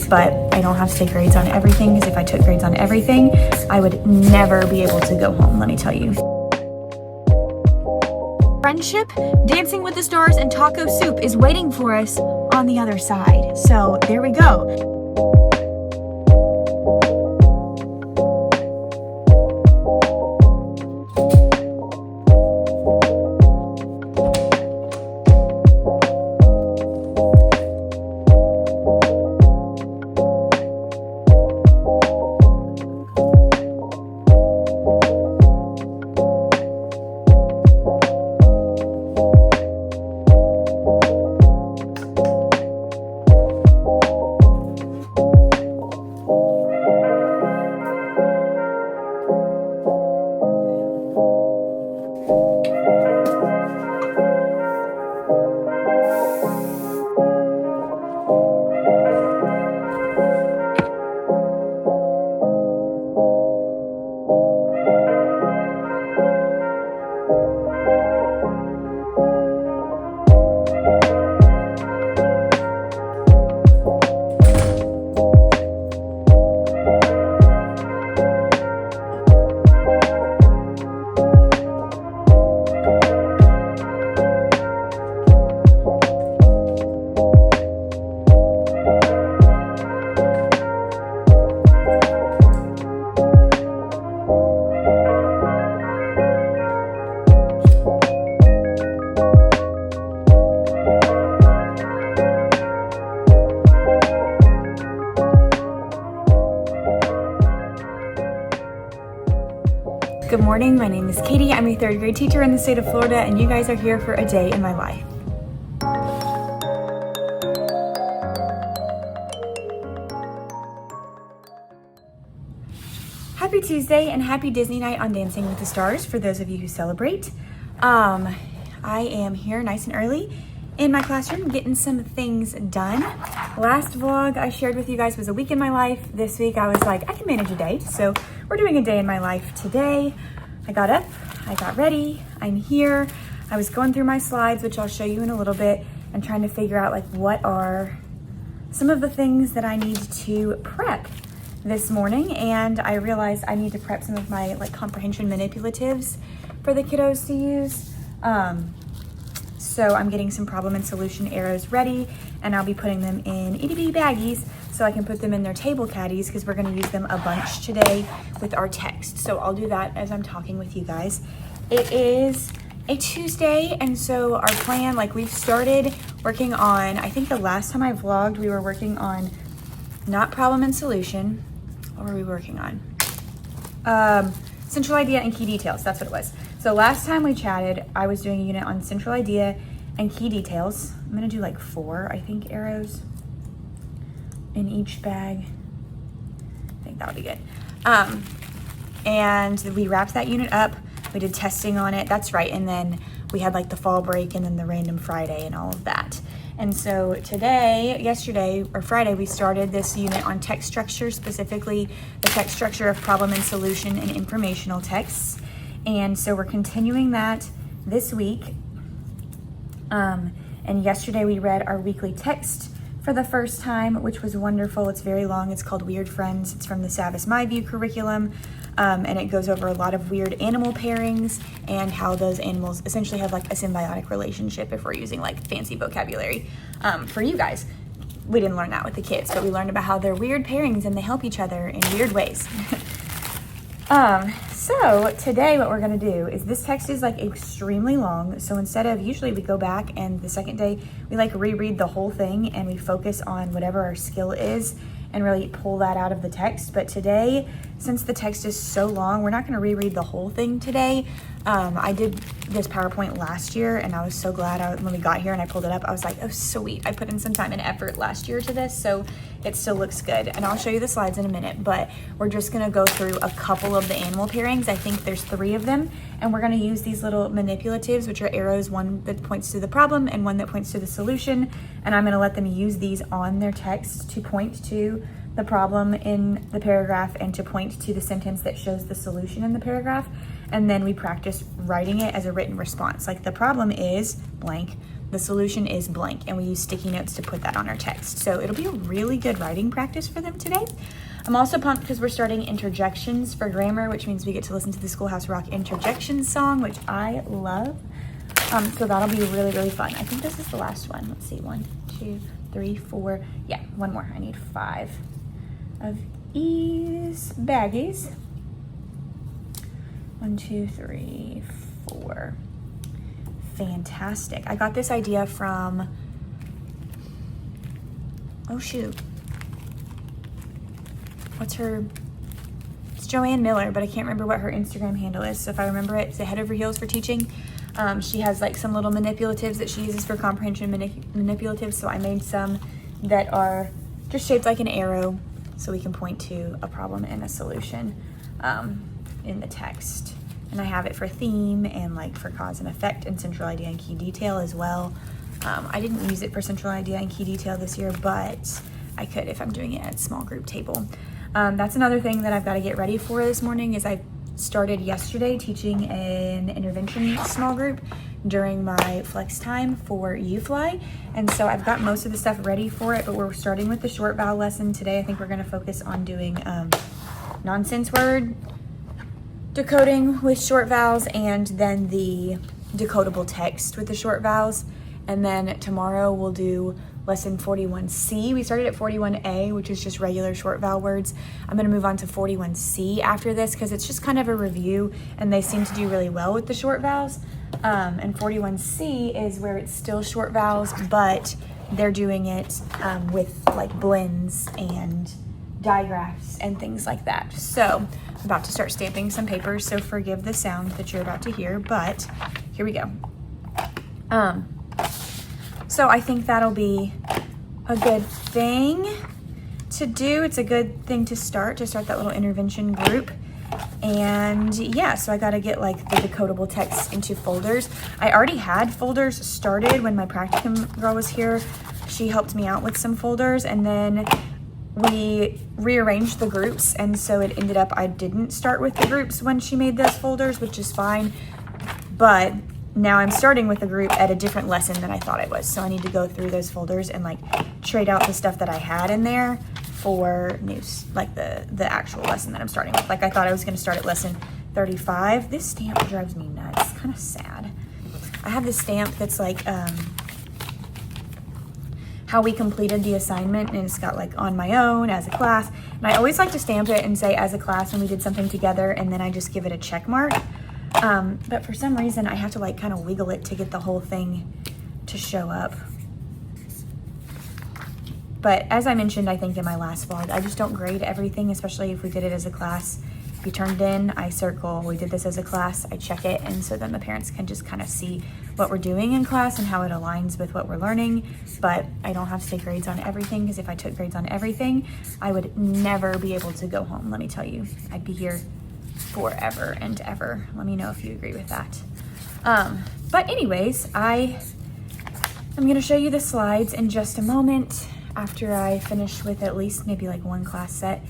but I don't have to take grades on everything, because if I took grades on everything, I would never be able to go home, let me tell you. Friendship, Dancing with the Stars, and taco soup is waiting for us on the other side. So there we go. Good morning, my name is Katie. I'm a third grade teacher in the state of Florida, and you guys are here for a day in my life. Happy Tuesday and happy Disney night on Dancing with the Stars for those of you who celebrate. I am here nice and early in my classroom getting some things done. Last vlog I shared with you guys was a week in my life. This week I was like, I can manage a day. So we're doing a day in my life today. I got up, I got ready, I'm here. I was going through my slides, which I'll show you in a little bit, and trying to figure out like what are some of the things that I need to prep this morning. And I realized I need to prep some of my like comprehension manipulatives for the kiddos to use. So I'm getting some problem and solution arrows ready, and I'll be putting them in itty bitty baggies so I can put them in their table caddies, because we're going to use them a bunch today with our text. So I'll do that as I'm talking with you guys. It is a Tuesday, and so our plan, like we've started working on, I think the last time I vlogged, we were working on not problem and solution. What were we working on? Central idea and key details, that's what it was. So last time we chatted, I was doing a unit on central idea and key details. I'm gonna do like 4, I think, arrows in each bag. I think that would be good. And we wrapped that unit up. We did testing on it, that's right. And then we had like the fall break and then the random Friday and all of that. And so yesterday or Friday, we started this unit on text structure, specifically the text structure of problem and solution and informational texts. And so we're continuing that this week. And yesterday we read our weekly text for the first time, which was wonderful. It's very long. It's called Weird Friends. It's from the Savas My View curriculum. And it goes over a lot of weird animal pairings and how those animals essentially have like a symbiotic relationship, if we're using like fancy vocabulary for you guys. We didn't learn that with the kids, but we learned about how they're weird pairings and they help each other in weird ways. So today what we're gonna do is, this text is like extremely long. So instead of, usually we go back and the second day we like reread the whole thing and we focus on whatever our skill is and really pull that out of the text. But today, since the text is so long, we're not gonna reread the whole thing today. I did this PowerPoint last year and I was so glad when we got here and I pulled it up, I was like, oh sweet, I put in some time and effort last year to this, so it still looks good. And I'll show you the slides in a minute, but we're just gonna go through a couple of the animal pairings. I think there's 3 of them, and we're gonna use these little manipulatives, which are arrows, one that points to the problem and one that points to the solution. And I'm gonna let them use these on their text to point to the problem in the paragraph and to point to the sentence that shows the solution in the paragraph. And then we practice writing it as a written response. Like, the problem is blank, the solution is blank, and we use sticky notes to put that on our text. So it'll be a really good writing practice for them today. I'm also pumped because we're starting interjections for grammar, which means we get to listen to the Schoolhouse Rock interjection song, which I love. So that'll be really, really fun. I think this is the last one. Let's see, 1, 2, 3, 4. Yeah, one more. I need 5 of these baggies. 1, 2, 3, 4. Fantastic. I got this idea from, oh shoot. What's her, it's Joanne Miller, but I can't remember what her Instagram handle is. So if I remember it, it's Head Over Heels for Teaching. She has like some little manipulatives that she uses for comprehension manipulatives. So I made some that are just shaped like an arrow so we can point to a problem and a solution in the text. And I have it for theme and like for cause and effect and central idea and key detail as well. I didn't use it for central idea and key detail this year, but I could if I'm doing it at small group table. That's another thing that I've got to get ready for this morning is I started yesterday teaching an intervention small group during my flex time for UFly. And so I've got most of the stuff ready for it, but we're starting with the short vowel lesson today. I think we're going to focus on doing nonsense word decoding with short vowels and then the decodable text with the short vowels. And then tomorrow we'll do lesson 41C. We started at 41A, which is just regular short vowel words. I'm going to move on to 41C after this because it's just kind of a review and they seem to do really well with the short vowels. And 41C is where it's still short vowels, but they're doing it with like blends and digraphs and things like that. So I'm about to start stamping some papers, so forgive the sound that you're about to hear, but here we go. So I think that'll be a good thing to do. It's a good thing to start that little intervention group. And yeah, so I got to get like the decodable text into folders. I already had folders started when my practicum girl was here. She helped me out with some folders, and then we rearranged the groups, and so it ended up I didn't start with the groups when she made those folders, which is fine. But now I'm starting with a group at a different lesson than I thought it was. So I need to go through those folders and like trade out the stuff that I had in there for news, like the actual lesson that I'm starting with. Like I thought I was going to start at lesson 35. This stamp drives me nuts. It's kind of sad. I have this stamp that's like how we completed the assignment, and it's got like on my own, as a class. And I always like to stamp it and say as a class when we did something together, and then I just give it a check mark. But for some reason I have to like kind of wiggle it to get the whole thing to show up. But as I mentioned, I think in my last vlog, I just don't grade everything, especially if we did it as a class. If you turned in, I circle, we did this as a class, I check it, and so then the parents can just kind of see what we're doing in class and how it aligns with what we're learning. But I don't have to take grades on everything, because if I took grades on everything, I would never be able to go home, let me tell you. I'd be here forever and ever. Let me know if you agree with that. But anyways, I'm gonna show you the slides in just a moment after I finish with at least maybe like one class set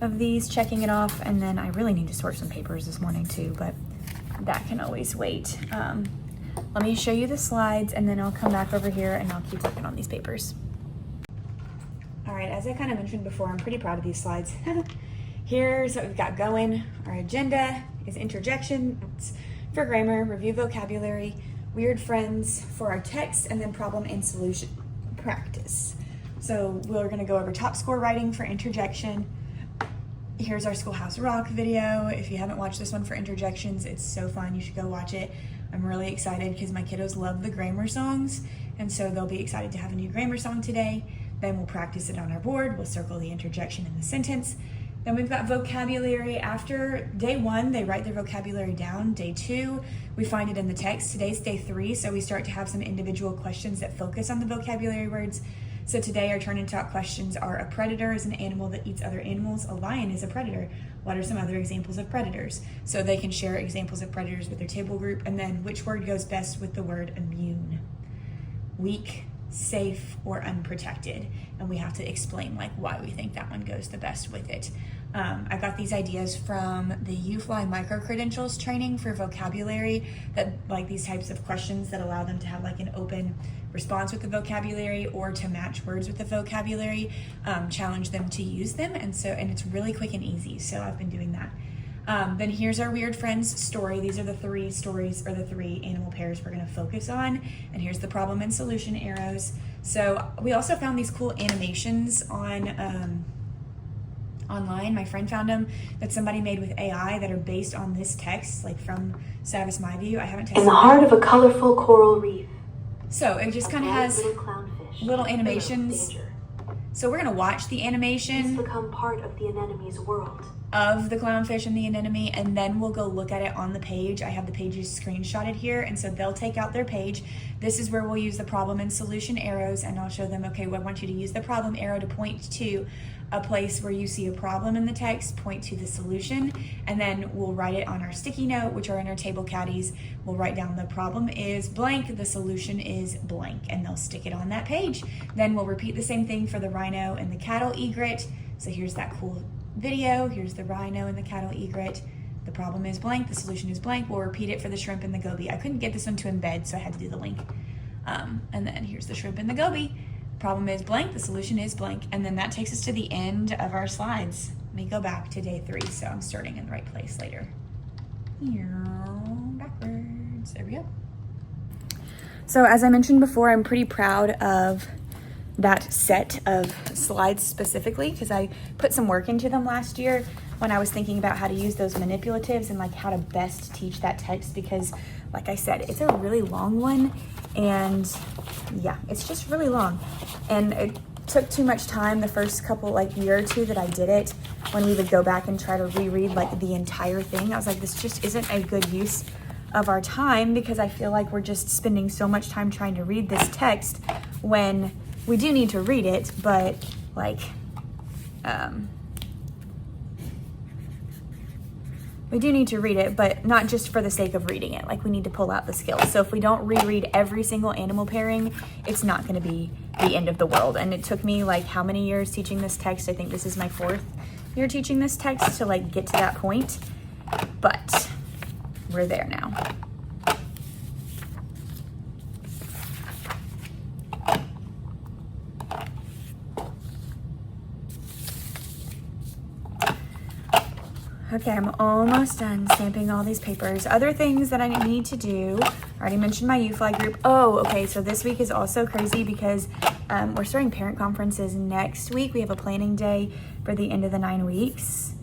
of these, checking it off. And then I really need to sort some papers this morning too, but that can always wait. Let me show you the slides, and then I'll come back over here and I'll keep working on these papers. All right, as I kind of mentioned before, I'm pretty proud of these slides. Here's what we've got going. Our agenda is interjections for grammar, review vocabulary, weird friends for our text, and then problem and solution practice. So we're gonna go over top score writing for interjection. Here's our Schoolhouse Rock video. If you haven't watched this one for interjections, it's so fun, you should go watch it. I'm really excited because my kiddos love the grammar songs, and so they'll be excited to have a new grammar song today. Then we'll practice it on our board. We'll circle the interjection in the sentence. Then we've got vocabulary. After day 1, they write their vocabulary down. Day 2, we find it in the text. Today's day 3, so we start to have some individual questions that focus on the vocabulary words. So today our turn and talk questions are: a predator is an animal that eats other animals. A lion is a predator. What are some other examples of predators? So they can share examples of predators with their table group. And then which word goes best with the word immune? Weak, safe, or unprotected. And we have to explain like why we think that one goes the best with it. I got these ideas from the UFly micro credentials training for vocabulary, that like these types of questions that allow them to have like an open response with the vocabulary or to match words with the vocabulary, challenge them to use them. And it's really quick and easy. So I've been doing that. Then here's our Weird Friends story. These are the 3 stories or the 3 animal pairs we're gonna focus on. And here's the problem and solution arrows. So we also found these cool animations on online. My friend found them that somebody made with AI that are based on this text, like from Savis My View. I haven't tested in the heart of a colorful coral reef. So it just kind of has little animations. So we're gonna watch the animation. He's become part of the anemone's world. Of the clownfish and the anemone, and then we'll go look at it on the page. I have the pages screenshotted here, and so they'll take out their page. This is where we'll use the problem and solution arrows, and I'll show them, okay, well, I want you to use the problem arrow to point to a place where you see a problem in the text, point to the solution, and then we'll write it on our sticky note, which are in our table caddies. We'll write down the problem is blank, the solution is blank, and they'll stick it on that page. Then we'll repeat the same thing for the rhino and the cattle egret. So here's that cool video. Here's the rhino and the cattle egret. The problem is blank, the solution is blank. We'll repeat it for the shrimp and the goby. I couldn't get this one to embed, so I had to do the link. And then here's the shrimp and the goby. Problem is blank, the solution is blank. And then that takes us to the end of our slides. Let me go back to day 3, so I'm starting in the right place later. Backwards, there we go. So as I mentioned before, I'm pretty proud of that set of slides specifically, because I put some work into them last year when I was thinking about how to use those manipulatives and like how to best teach that text, because like I said, it's a really long one, and yeah, it's just really long, and it took too much time the first couple like year or 2 that I did it. When we would go back and try to reread like the entire thing, I was like, this just isn't a good use of our time, because I feel like we're just spending so much time trying to read this text when we do need to read it, but like, we do need to read it, but not just for the sake of reading it. Like, we need to pull out the skills. So if we don't reread every single animal pairing, it's not gonna be the end of the world. And it took me like how many years teaching this text? I think this is my 4th year teaching this text to like get to that point, but we're there now. Okay, I'm almost done stamping all these papers. Other things that I need to do, I already mentioned my UFly group. Oh, okay, so this week is also crazy because we're starting parent conferences next week. We have a planning day for the end of the 9 weeks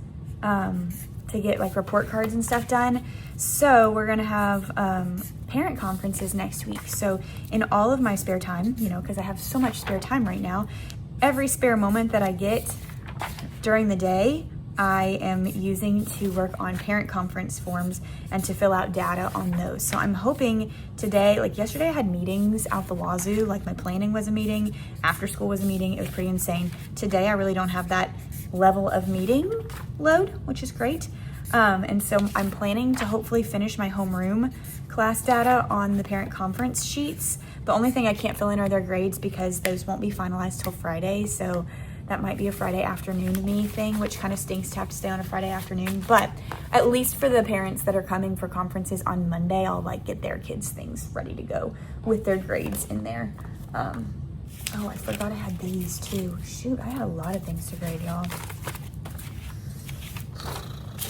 to get like report cards and stuff done. So we're gonna have parent conferences next week. So in all of my spare time, you know, because I have so much spare time right now, every spare moment that I get during the day, I am using to work on parent conference forms and to fill out data on those. So I'm hoping today, like yesterday I had meetings out the wazoo, like my planning was a meeting, after school was a meeting, it was pretty insane. Today I really don't have that level of meeting load, which is great. And so I'm planning to hopefully finish my homeroom class data on the parent conference sheets. The only thing I can't fill in are their grades because those won't be finalized till Friday. So that might be a Friday afternoon me thing, which kind of stinks to have to stay on a Friday afternoon. But at least for the parents that are coming for conferences on Monday, I'll like get their kids' things ready to go with their grades in there. Oh, I forgot I had these too. Shoot, I had a lot of things to grade, y'all.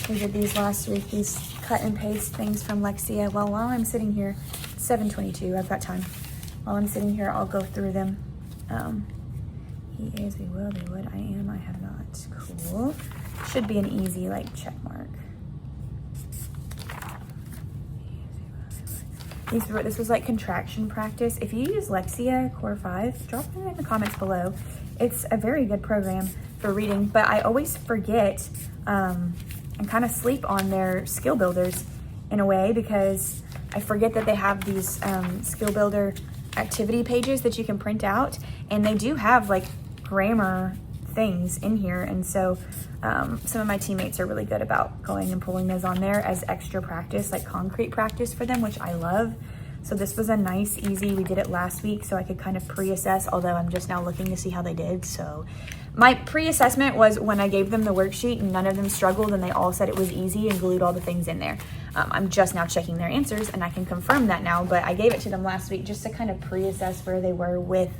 We did these last week, these cut and paste things from Lexia. Well, while I'm sitting here, it's 7:22, I've got time. While I'm sitting here, I'll go through them. He is, we will, they would, I am, I have not. Cool. Should be an easy like check mark. This was like contraction practice. If you use Lexia Core 5, drop it in the comments below. It's a very good program for reading, but I always forget and kind of sleep on their skill builders in a way, because I forget that they have these skill builder activity pages that you can print out, and they do have like grammar things in here, and so some of my teammates are really good about going and pulling those on there as extra practice, like concrete practice for them, which I love. So this was a nice, easy, we did it last week so I could kind of pre-assess, although I'm just now looking to see how they did. So My pre-assessment was when I gave them the worksheet and none of them struggled and they all said it was easy and glued all the things in there. I'm just now checking their answers and I can confirm that now, but I gave it to them last week just to kind of pre-assess where they were with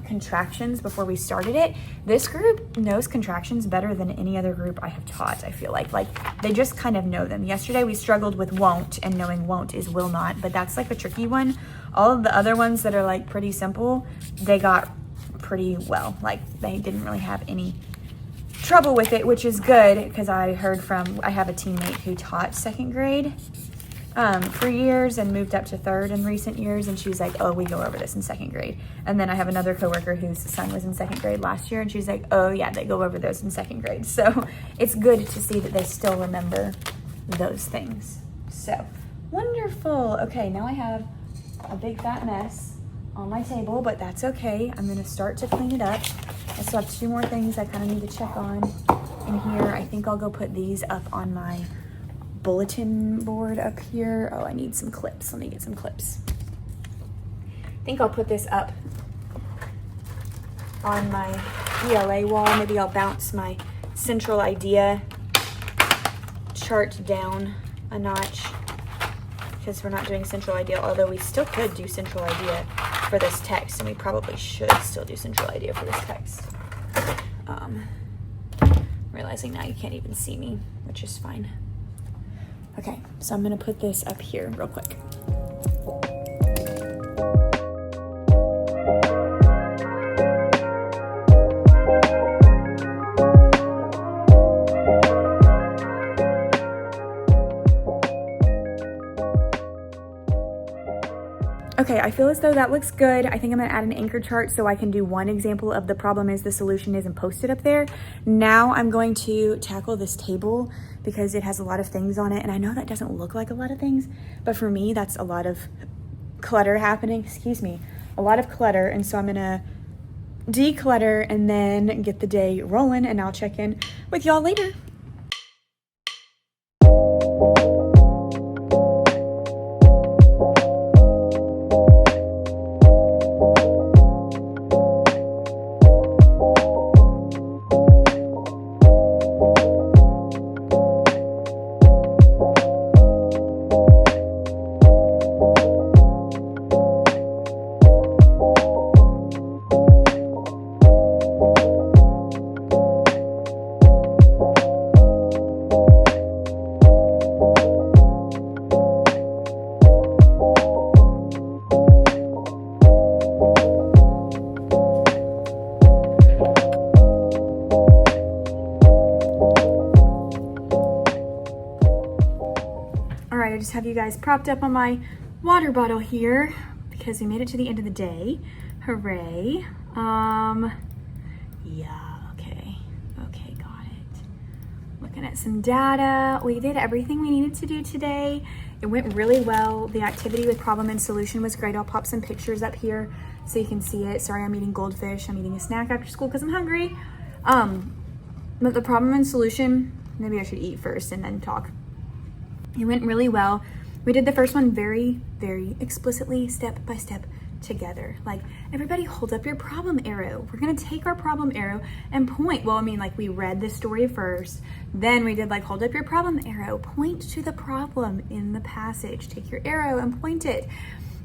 contractions before we started it. This group knows contractions better than any other group I have taught, I feel like. Like, they just kind of know them. Yesterday we struggled with won't, and knowing won't is will not, but that's like a tricky one. All of the other ones that are like pretty simple, they got pretty well. Like, they didn't really have any trouble with it, which is good, because I have a teammate who taught second grade for years and moved up to third in recent years, and she's like, oh, we go over this in second grade. And then I have another coworker whose son was in second grade last year, and she's like, oh yeah, they go over those in second grade. So it's good to see that they still remember those things. So wonderful. Okay, now I have a big fat mess on my table, but that's okay. I'm gonna start to clean it up. I still have 2 more things I kind of need to check on in here. I think I'll go put these up on my bulletin board up here. Oh, I need some clips. Let me get some clips. I think I'll put this up on my ELA wall. Maybe I'll bounce my central idea chart down a notch, because we're not doing central idea, although we still could do central idea for this text, and we probably should still do central idea for this text. Realizing now you can't even see me, which is fine. Okay, so I'm gonna put this up here real quick. Okay, I feel as though that looks good. I think I'm gonna add an anchor chart so I can do one example of the problem is, the solution is, and post it up there. Now I'm going to tackle this table because it has a lot of things on it. And I know that doesn't look like a lot of things, but for me, that's a lot of clutter happening. Excuse me, a lot of clutter. And so I'm gonna declutter and then get the day rolling, and I'll check in with y'all later. I just have you guys propped up on my water bottle here because we made it to the end of the day. Hooray. Yeah, okay, got it. Looking at some data. We did everything we needed to do today. It went really well. The activity with problem and solution was great. I'll pop some pictures up here so you can see it. Sorry, I'm eating goldfish. I'm eating a snack after school because I'm hungry. But the problem and solution, maybe I should eat first and then talk. It went really well. We did the first one very, very explicitly, step by step together. Like, everybody hold up your problem arrow. We're gonna take our problem arrow and point. Well, I mean, like, we read the story first, then we did like, hold up your problem arrow, point to the problem in the passage, take your arrow and point it.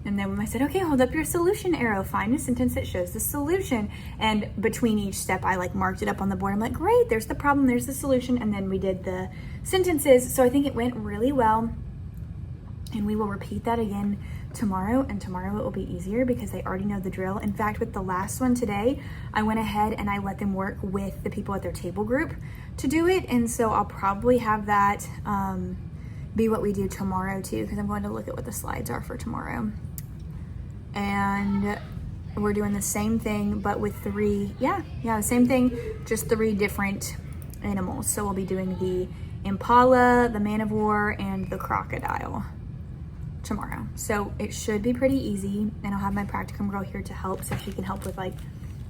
And then when I said, okay, hold up your solution arrow, find a sentence that shows the solution. And between each step, I like marked it up on the board. I'm like, great, there's the problem, there's the solution. And then we did the sentences. So I think it went really well. And we will repeat that again tomorrow. And tomorrow it will be easier because they already know the drill. In fact, with the last one today, I went ahead and I let them work with the people at their table group to do it. And so I'll probably have that be what we do tomorrow too, because I'm going to look at what the slides are for tomorrow. And we're doing the same thing, but with the same thing, just 3 different animals. So we'll be doing the impala, the man of war, and the crocodile tomorrow. So it should be pretty easy, and I'll have my practicum girl here to help so she can help with like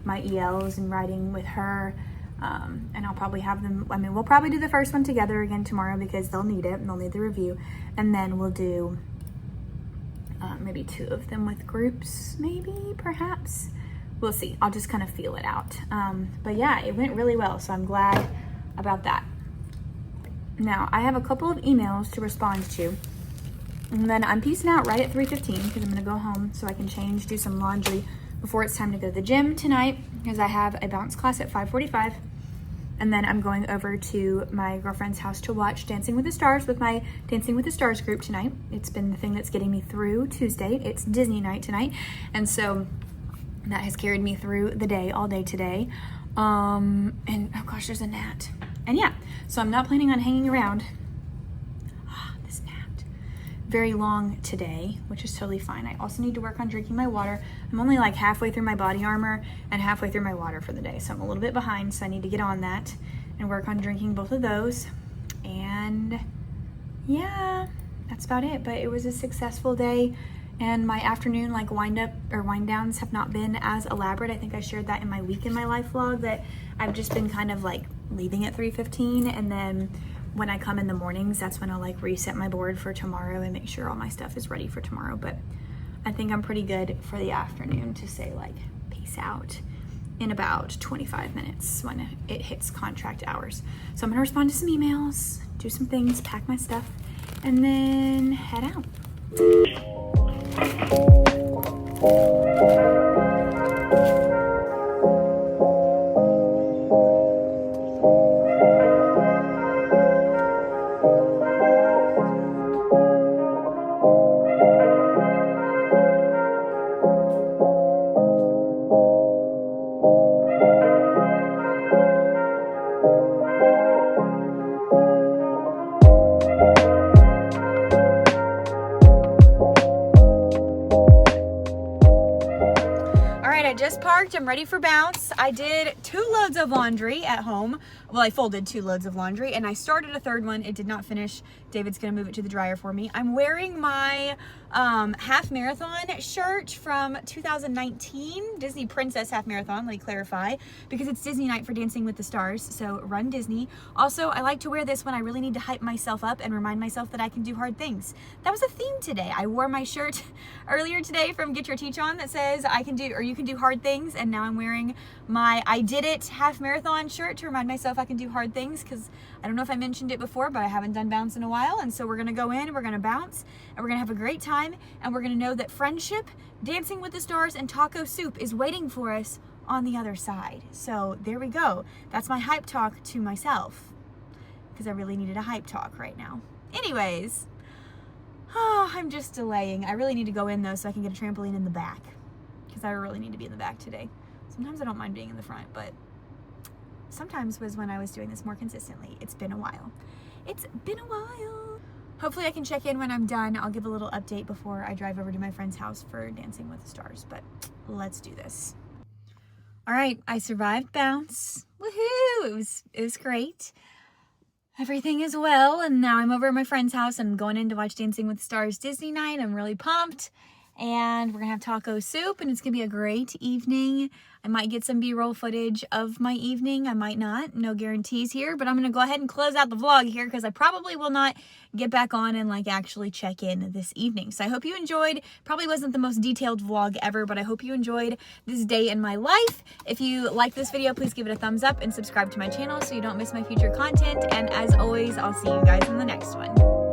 my ELs and writing with her. And I'll probably have them, I mean, we'll probably do the first one together again tomorrow because they'll need it and they'll need the review. And then we'll do maybe 2 of them with groups, maybe, perhaps. we'll see. I'll just kind of feel it out. But yeah, it went really well, so I'm glad about that. Now, I have a couple of emails to respond to, and then I'm peacing out right at 3:15 because I'm gonna go home so I can change, do some laundry before it's time to go to the gym tonight, because I have a bounce class at 5:45. And then I'm going over to my girlfriend's house to watch Dancing with the Stars with my Dancing with the Stars group tonight. It's been the thing that's getting me through Tuesday. It's Disney night tonight. And so that has carried me through the day, all day today. And oh gosh, there's a gnat. And yeah, so I'm not planning on hanging around. This gnat. Very long today, which is totally fine. I also need to work on drinking my water. I'm only like halfway through my body armor and halfway through my water for the day. So I'm a little bit behind, so I need to get on that and work on drinking both of those. And yeah, that's about it. But it was a successful day. And my afternoon like wind downs have not been as elaborate. I think I shared that in my week in my life vlog, that I've just been kind of like leaving at 3:15, and then when I come in the mornings, that's when I'll like reset my board for tomorrow and make sure all my stuff is ready for tomorrow. But I think I'm pretty good for the afternoon to say like peace out in about 25 minutes when it hits contract hours. So I'm gonna respond to some emails, do some things, pack my stuff, and then head out. Just parked. I'm ready for bounce. I did 2 loads of laundry at home. Well, I folded 2 loads of laundry and I started a 3rd one. It did not finish. David's gonna move it to the dryer for me. I'm wearing my half marathon shirt from 2019, Disney Princess Half Marathon, let me clarify, because it's Disney night for Dancing with the Stars, so run Disney. Also, I like to wear this when I really need to hype myself up and remind myself that I can do hard things. That was a theme today. I wore my shirt earlier today from Get Your Teach On that says I can do, or you can do hard things, and now I'm wearing my I Did It half marathon shirt to remind myself I can do hard things, because I don't know if I mentioned it before, but I haven't done bounce in a while, and so we're gonna go in, we're gonna bounce, and we're gonna have a great time, and we're gonna know that friendship, Dancing with the Stars, and taco soup is waiting for us on the other side. So there we go. That's my hype talk to myself, because I really needed a hype talk right now. Anyways, I'm just delaying. I really need to go in though so I can get a trampoline in the back, because I really need to be in the back today. Sometimes I don't mind being in the front, but sometimes was when I was doing this more consistently. It's been a while. It's been a while. Hopefully I can check in when I'm done. I'll give a little update before I drive over to my friend's house for Dancing with the Stars, but let's do this. All right, I survived bounce. Woohoo! It was great. Everything is well, and now I'm over at my friend's house. I'm going in to watch Dancing with the Stars Disney night. I'm really pumped. And we're gonna have taco soup, and it's gonna be a great evening. I might get some B-roll footage of my evening. I might not, no guarantees here, but I'm gonna go ahead and close out the vlog here because I probably will not get back on and like actually check in this evening. So I hope you enjoyed. Probably wasn't the most detailed vlog ever, but I hope you enjoyed this day in my life. If you like this video, please give it a thumbs up and subscribe to my channel so you don't miss my future content. And as always, I'll see you guys in the next one.